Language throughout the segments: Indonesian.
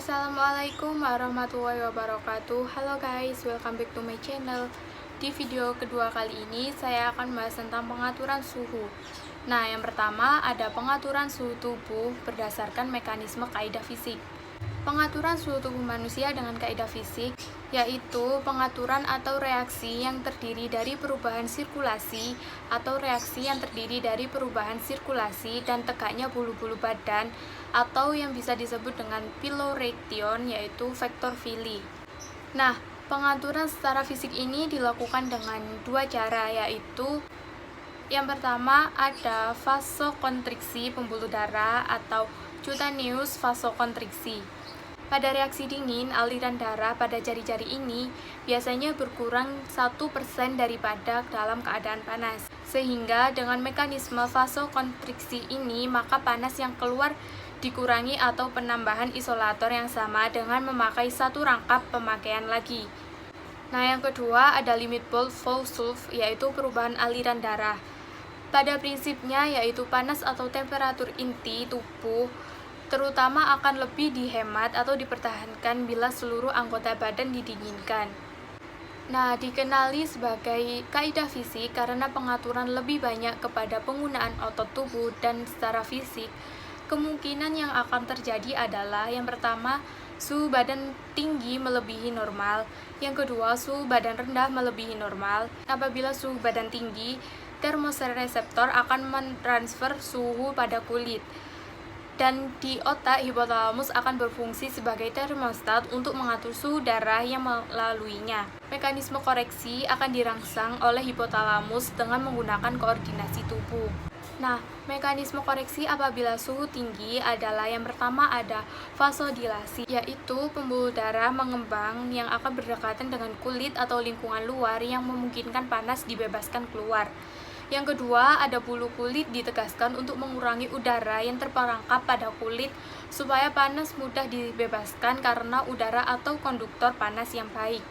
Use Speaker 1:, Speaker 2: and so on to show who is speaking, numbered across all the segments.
Speaker 1: Assalamualaikum warahmatullahi wabarakatuh. Halo guys, welcome back to my channel. Di video kedua kali ini saya akan membahas tentang pengaturan suhu. Nah, yang pertama ada pengaturan suhu tubuh berdasarkan mekanisme kaidah fisik. Pengaturan suhu tubuh manusia dengan kaidah fisik yaitu pengaturan atau reaksi yang terdiri dari perubahan sirkulasi atau reaksi yang terdiri dari perubahan sirkulasi dan tegaknya bulu-bulu badan atau yang bisa disebut dengan piloerection yaitu vektor Villi. Nah, pengaturan secara fisik ini dilakukan dengan dua cara, yaitu yang pertama ada vasokonstriksi pembuluh darah atau cutaneous vasokonstriksi. Pada reaksi dingin, aliran darah pada jari-jari ini biasanya berkurang 1% daripada dalam keadaan panas. Sehingga dengan mekanisme vasokonstriksi ini, maka panas yang keluar dikurangi atau penambahan isolator yang sama dengan memakai satu rangkap pemakaian lagi. Nah, yang kedua ada limit bulk flow surve, yaitu perubahan aliran darah. Pada prinsipnya yaitu panas atau temperatur inti tubuh terutama akan lebih dihemat atau dipertahankan bila seluruh anggota badan didinginkan. Nah, dikenali sebagai kaidah fisik karena pengaturan lebih banyak kepada penggunaan otot tubuh dan secara fisik, kemungkinan yang akan terjadi adalah yang pertama, suhu badan tinggi melebihi normal, yang kedua, suhu badan rendah melebihi normal. Apabila suhu badan tinggi, termoreseptor akan mentransfer suhu pada kulit. Dan di otak, hipotalamus akan berfungsi sebagai termostat untuk mengatur suhu darah yang melaluinya. Mekanisme koreksi akan dirangsang oleh hipotalamus dengan menggunakan koordinasi tubuh. Nah, mekanisme koreksi apabila suhu tinggi adalah yang pertama ada vasodilasi, yaitu pembuluh darah mengembang yang akan berdekatan dengan kulit atau lingkungan luar yang memungkinkan panas dibebaskan keluar. Yang kedua, ada bulu kulit ditegaskan untuk mengurangi udara yang terperangkap pada kulit supaya panas mudah dibebaskan karena udara atau konduktor panas yang baik.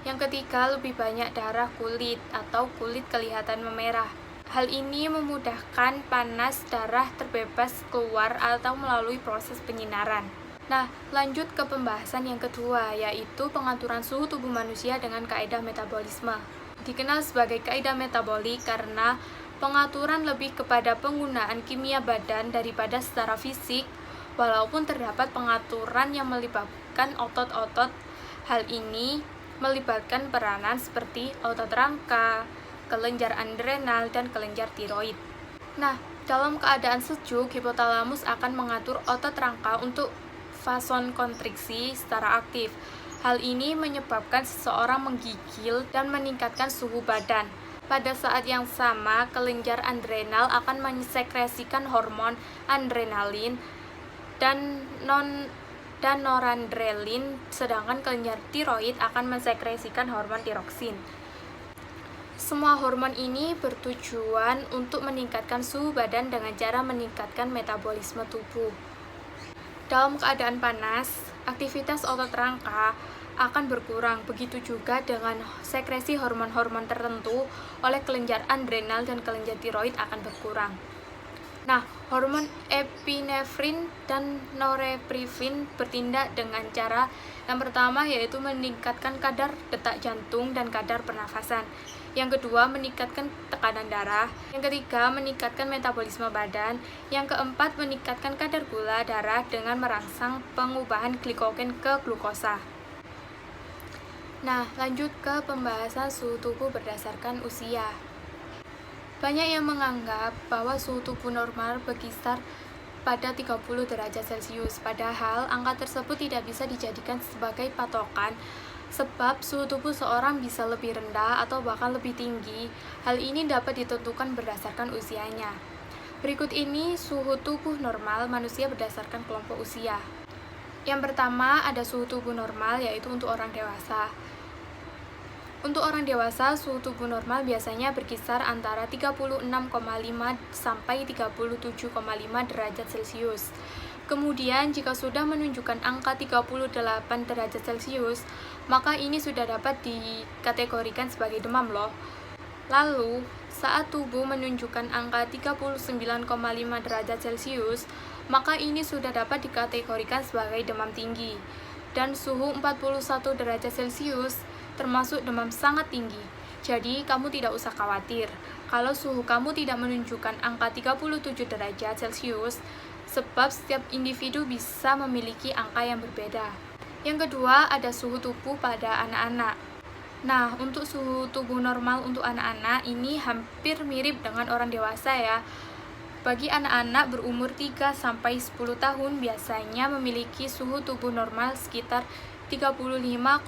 Speaker 1: Yang ketiga, lebih banyak darah kulit atau kulit kelihatan memerah. Hal ini memudahkan panas darah terbebas keluar atau melalui proses penyinaran. Nah, lanjut ke pembahasan yang kedua, yaitu pengaturan suhu tubuh manusia dengan kaidah metabolisme. Dikenal sebagai kaidah metabolik karena pengaturan lebih kepada penggunaan kimia badan daripada secara fisik, walaupun terdapat pengaturan yang melibatkan otot-otot. Hal ini melibatkan peranan seperti otot rangka, kelenjar adrenal, dan kelenjar tiroid. Nah, dalam keadaan sejuk, hipotalamus akan mengatur otot rangka untuk vasokonstriksi secara aktif. Hal ini menyebabkan seseorang menggigil dan meningkatkan suhu badan. Pada saat yang sama, kelenjar adrenal akan mensekresikan hormon adrenalin dan noradrenalin, sedangkan kelenjar tiroid akan mensekresikan hormon tiroksin. Semua hormon ini bertujuan untuk meningkatkan suhu badan dengan cara meningkatkan metabolisme tubuh. Dalam keadaan panas, aktivitas otot rangka akan berkurang, begitu juga dengan sekresi hormon-hormon tertentu oleh kelenjar adrenal dan kelenjar tiroid akan berkurang. Nah, hormon epinefrin dan norepinefrin bertindak dengan cara yang pertama yaitu meningkatkan kadar detak jantung dan kadar pernafasan. Yang kedua, meningkatkan tekanan darah. Yang ketiga, meningkatkan metabolisme badan. Yang keempat, meningkatkan kadar gula darah dengan merangsang pengubahan glikogen ke glukosa. Nah, lanjut ke pembahasan suhu tubuh berdasarkan usia. Banyak yang menganggap bahwa suhu tubuh normal berkisar pada 30 derajat Celcius, padahal angka tersebut tidak bisa dijadikan sebagai patokan sebab suhu tubuh seorang bisa lebih rendah atau bahkan lebih tinggi. Hal ini dapat ditentukan berdasarkan usianya. Berikut ini suhu tubuh normal manusia berdasarkan kelompok usia. Yang pertama ada suhu tubuh normal, yaitu untuk orang dewasa. Untuk orang dewasa, suhu tubuh normal biasanya berkisar antara 36,5 sampai 37,5 derajat Celcius. Kemudian, jika sudah menunjukkan angka 38 derajat Celcius, maka ini sudah dapat dikategorikan sebagai demam loh. Lalu, saat tubuh menunjukkan angka 39,5 derajat Celcius, maka ini sudah dapat dikategorikan sebagai demam tinggi. Dan suhu 41 derajat Celcius termasuk demam sangat tinggi. Jadi, kamu tidak usah khawatir kalau suhu kamu tidak menunjukkan angka 37 derajat Celcius, sebab setiap individu bisa memiliki angka yang berbeda. Yang kedua, ada suhu tubuh pada anak-anak. Nah, untuk suhu tubuh normal untuk anak-anak ini hampir mirip dengan orang dewasa ya. Bagi anak-anak berumur 3-10 tahun biasanya memiliki suhu tubuh normal sekitar 35,5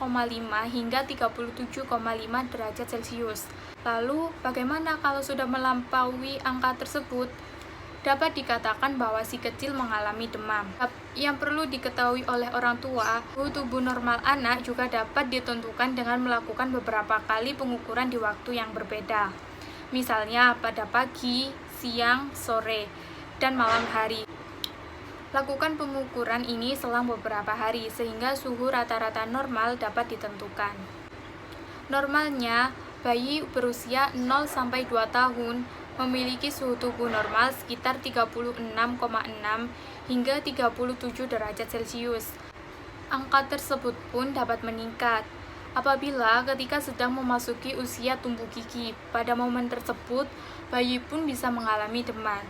Speaker 1: hingga 37,5 derajat Celcius. Lalu, bagaimana kalau sudah melampaui angka tersebut? Dapat dikatakan bahwa si kecil mengalami demam. Yang perlu diketahui oleh orang tua, suhu tubuh normal anak juga dapat ditentukan dengan melakukan beberapa kali pengukuran di waktu yang berbeda. Misalnya pada pagi, siang, sore, dan malam hari. Lakukan pengukuran ini selang beberapa hari sehingga suhu rata-rata normal dapat ditentukan. Normalnya, bayi berusia 0-2 tahun memiliki suhu tubuh normal sekitar 36,6 hingga 37 derajat Celcius. Angka tersebut pun dapat meningkat apabila ketika sedang memasuki usia tumbuh gigi. Pada momen tersebut, bayi pun bisa mengalami demam.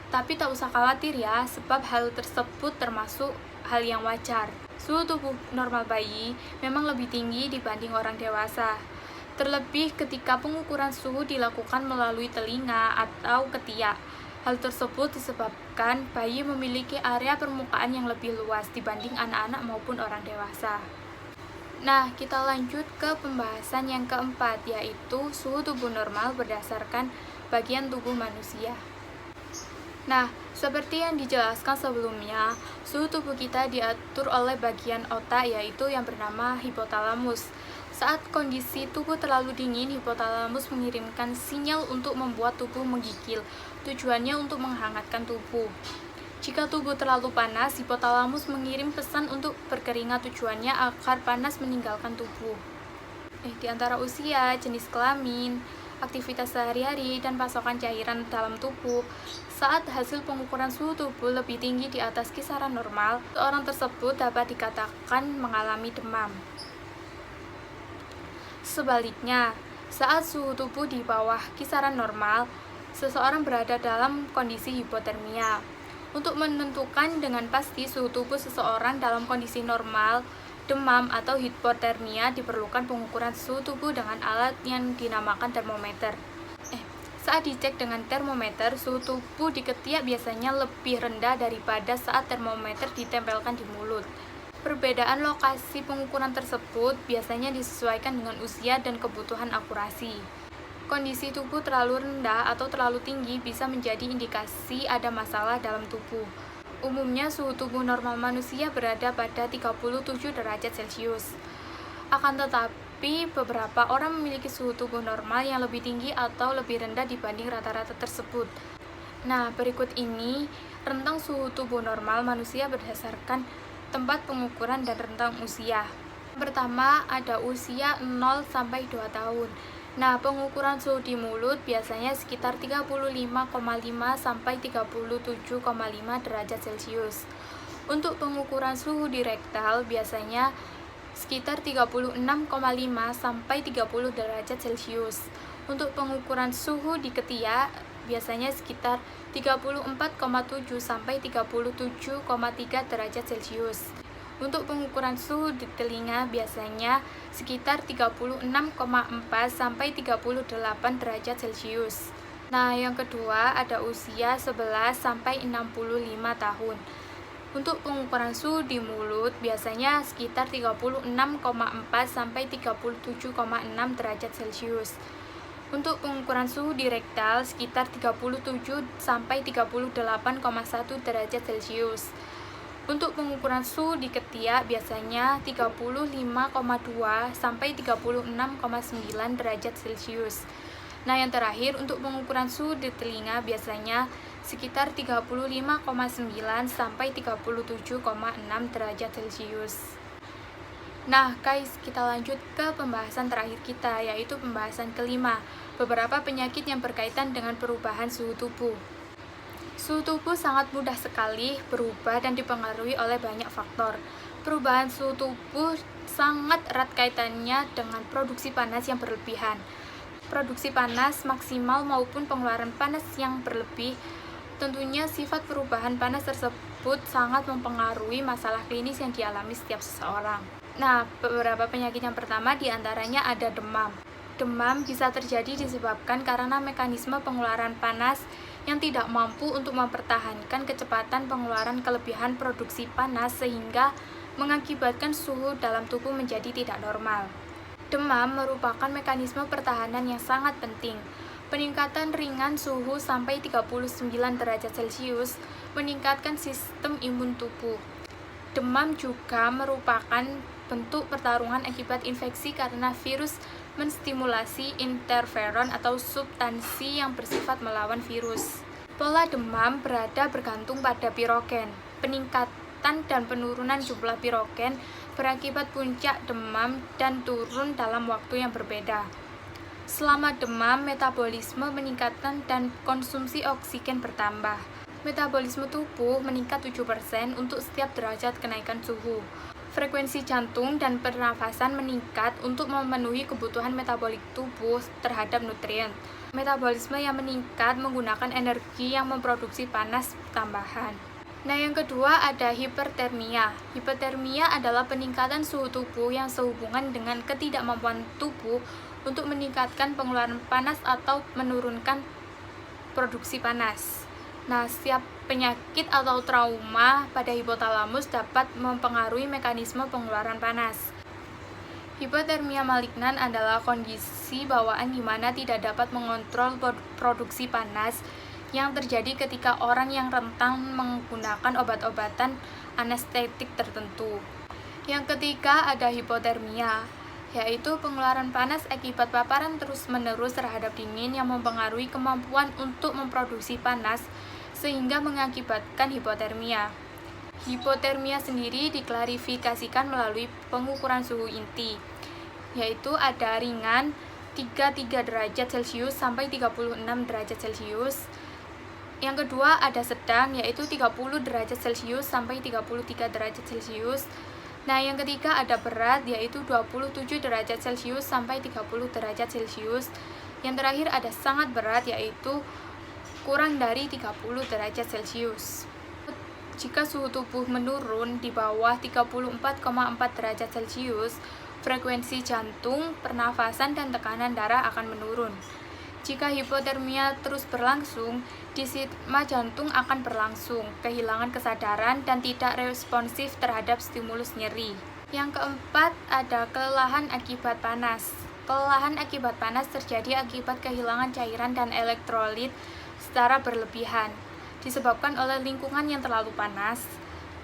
Speaker 1: Tapi tak usah khawatir ya, sebab hal tersebut termasuk hal yang wajar. Suhu tubuh normal bayi memang lebih tinggi dibanding orang dewasa. Terlebih ketika pengukuran suhu dilakukan melalui telinga atau ketiak. Hal tersebut disebabkan bayi memiliki area permukaan yang lebih luas dibanding anak-anak maupun orang dewasa. Nah, kita lanjut ke pembahasan yang keempat, yaitu suhu tubuh normal berdasarkan bagian tubuh manusia. Nah, seperti yang dijelaskan sebelumnya, suhu tubuh kita diatur oleh bagian otak, yaitu yang bernama hipotalamus. Saat kondisi tubuh terlalu dingin, hipotalamus mengirimkan sinyal untuk membuat tubuh menggigil. Tujuannya untuk menghangatkan tubuh. Jika tubuh terlalu panas, hipotalamus mengirim pesan untuk berkeringat, tujuannya agar panas meninggalkan tubuh. Di antara usia, jenis kelamin, aktivitas sehari-hari, dan pasokan cairan dalam tubuh, saat hasil pengukuran suhu tubuh lebih tinggi di atas kisaran normal, orang tersebut dapat dikatakan mengalami demam. Sebaliknya, saat suhu tubuh di bawah kisaran normal, seseorang berada dalam kondisi hipotermia. Untuk menentukan dengan pasti suhu tubuh seseorang dalam kondisi normal, demam, atau hipotermia, diperlukan pengukuran suhu tubuh dengan alat yang dinamakan termometer. Saat dicek dengan termometer, suhu tubuh di ketiak biasanya lebih rendah daripada saat termometer ditempelkan di mulut. Perbedaan lokasi pengukuran tersebut biasanya disesuaikan dengan usia dan kebutuhan akurasi. Kondisi tubuh terlalu rendah atau terlalu tinggi bisa menjadi indikasi ada masalah dalam tubuh. Umumnya suhu tubuh normal manusia berada pada 37 derajat Celcius. Akan tetapi, beberapa orang memiliki suhu tubuh normal yang lebih tinggi atau lebih rendah dibanding rata-rata tersebut. Nah, berikut ini rentang suhu tubuh normal manusia berdasarkan tempat pengukuran dan rentang usia. Pertama, ada usia 0-2 tahun. Nah, pengukuran suhu di mulut biasanya sekitar 35,5 sampai 37,5 derajat Celcius. Untuk pengukuran suhu di rektal biasanya sekitar 36,5 sampai 30 derajat Celcius. Untuk pengukuran suhu di ketiak biasanya sekitar 34,7 sampai 37,3 derajat Celcius. Untuk pengukuran suhu di telinga biasanya sekitar 36,4 sampai 38 derajat Celcius. Nah, yang kedua ada usia 11 sampai 65 tahun. Untuk pengukuran suhu di mulut biasanya sekitar 36,4 sampai 37,6 derajat Celcius. Untuk pengukuran suhu di rektal sekitar 37 sampai 38,1 derajat Celcius. Untuk pengukuran suhu di ketiak biasanya 35,2 sampai 36,9 derajat Celcius. Nah, yang terakhir untuk pengukuran suhu di telinga biasanya sekitar 35,9 sampai 37,6 derajat Celcius. Nah, guys, kita lanjut ke pembahasan terakhir kita, yaitu pembahasan kelima, beberapa penyakit yang berkaitan dengan perubahan suhu tubuh. Suhu tubuh sangat mudah sekali berubah dan dipengaruhi oleh banyak faktor. Perubahan suhu tubuh sangat erat kaitannya dengan produksi panas yang berlebihan. Produksi panas maksimal maupun pengeluaran panas yang berlebih, tentunya sifat perubahan panas tersebut sangat mempengaruhi masalah klinis yang dialami setiap seseorang. Nah, beberapa penyakit yang pertama diantaranya ada demam. Demam bisa terjadi disebabkan karena mekanisme pengeluaran panas yang tidak mampu untuk mempertahankan kecepatan pengeluaran kelebihan produksi panas sehingga mengakibatkan suhu dalam tubuh menjadi tidak normal. Demam merupakan mekanisme pertahanan yang sangat penting. Peningkatan ringan suhu sampai 39 derajat Celcius meningkatkan sistem imun tubuh. Demam juga merupakan bentuk pertarungan akibat infeksi karena virus menstimulasi interferon atau substansi yang bersifat melawan virus. Pola demam bergantung pada pirogen. Peningkatan dan penurunan jumlah pirogen berakibat puncak demam dan turun dalam waktu yang berbeda. Selama demam, metabolisme meningkatkan dan konsumsi oksigen bertambah. Metabolisme tubuh meningkat 7% untuk setiap derajat kenaikan suhu. Frekuensi jantung dan pernafasan meningkat untuk memenuhi kebutuhan metabolik tubuh terhadap nutrien. Metabolisme yang meningkat menggunakan energi yang memproduksi panas tambahan. Nah, yang kedua ada hipertermia. Hipertermia adalah peningkatan suhu tubuh yang sehubungan dengan ketidakmampuan tubuh untuk meningkatkan pengeluaran panas atau menurunkan produksi panas. Nah, setiap penyakit atau trauma pada hipotalamus dapat mempengaruhi mekanisme pengeluaran panas. Hipotermia malignan adalah kondisi bawaan di mana tidak dapat mengontrol produksi panas yang terjadi ketika orang yang rentan menggunakan obat-obatan anestetik tertentu. Yang ketiga ada hipotermia, yaitu pengeluaran panas akibat paparan terus-menerus terhadap dingin yang mempengaruhi kemampuan untuk memproduksi panas sehingga mengakibatkan hipotermia. Hipotermia sendiri diklarifikasikan melalui pengukuran suhu inti, yaitu ada ringan 33 derajat Celcius sampai 36 derajat Celcius. Yang kedua ada sedang, yaitu 30 derajat Celcius sampai 33 derajat Celcius. Nah, yang ketiga ada berat, yaitu 27 derajat Celcius sampai 30 derajat Celcius. Yang terakhir ada sangat berat, yaitu kurang dari 30 derajat Celcius. Jika suhu tubuh menurun di bawah 34,4 derajat Celcius, frekuensi jantung, pernafasan, dan tekanan darah akan menurun. Jika hipotermia terus berlangsung, disitma jantung akan berlangsung, kehilangan kesadaran, dan tidak responsif terhadap stimulus nyeri. Yang keempat ada kelelahan akibat panas. Kelelahan akibat panas terjadi akibat kehilangan cairan dan elektrolit secara berlebihan, disebabkan oleh lingkungan yang terlalu panas.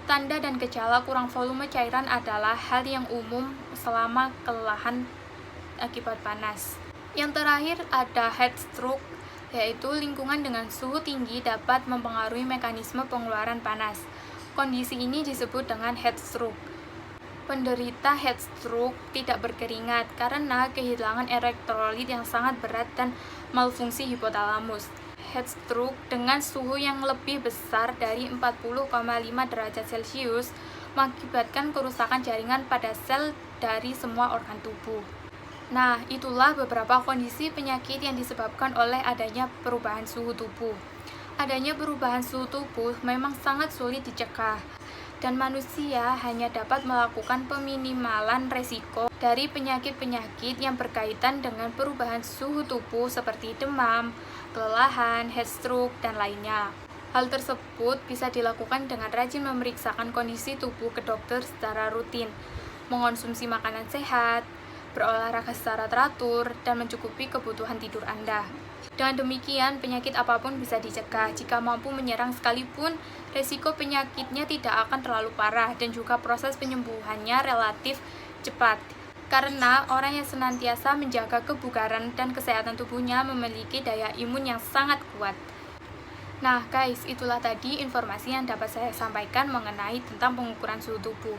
Speaker 1: Tanda dan gejala kurang volume cairan adalah hal yang umum selama kelelahan akibat panas. Yang terakhir ada heat stroke, yaitu lingkungan dengan suhu tinggi dapat mempengaruhi mekanisme pengeluaran panas. Kondisi ini disebut dengan heat stroke. Penderita heat stroke tidak berkeringat karena kehilangan elektrolit yang sangat berat dan malfungsi hipotalamus. Heat stroke dengan suhu yang lebih besar dari 40,5 derajat Celcius mengakibatkan kerusakan jaringan pada sel dari semua organ tubuh. Nah, itulah beberapa kondisi penyakit yang disebabkan oleh adanya perubahan suhu tubuh. Adanya perubahan suhu tubuh memang sangat sulit dicegah, dan manusia hanya dapat melakukan peminimalan resiko dari penyakit-penyakit yang berkaitan dengan perubahan suhu tubuh seperti demam, kelelahan, heat stroke, dan lainnya. Hal tersebut bisa dilakukan dengan rajin memeriksakan kondisi tubuh ke dokter secara rutin, mengonsumsi makanan sehat, berolahraga secara teratur, dan mencukupi kebutuhan tidur Anda. Dengan demikian, penyakit apapun bisa dicegah. Jika mampu menyerang sekalipun, resiko penyakitnya tidak akan terlalu parah dan juga proses penyembuhannya relatif cepat. Karena orang yang senantiasa menjaga kebugaran dan kesehatan tubuhnya memiliki daya imun yang sangat kuat. Nah guys, itulah tadi informasi yang dapat saya sampaikan mengenai tentang pengukuran suhu tubuh.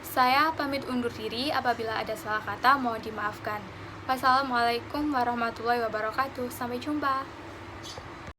Speaker 1: Saya pamit undur diri, apabila ada salah kata mohon dimaafkan. Wassalamualaikum warahmatullahi wabarakatuh. Sampai jumpa.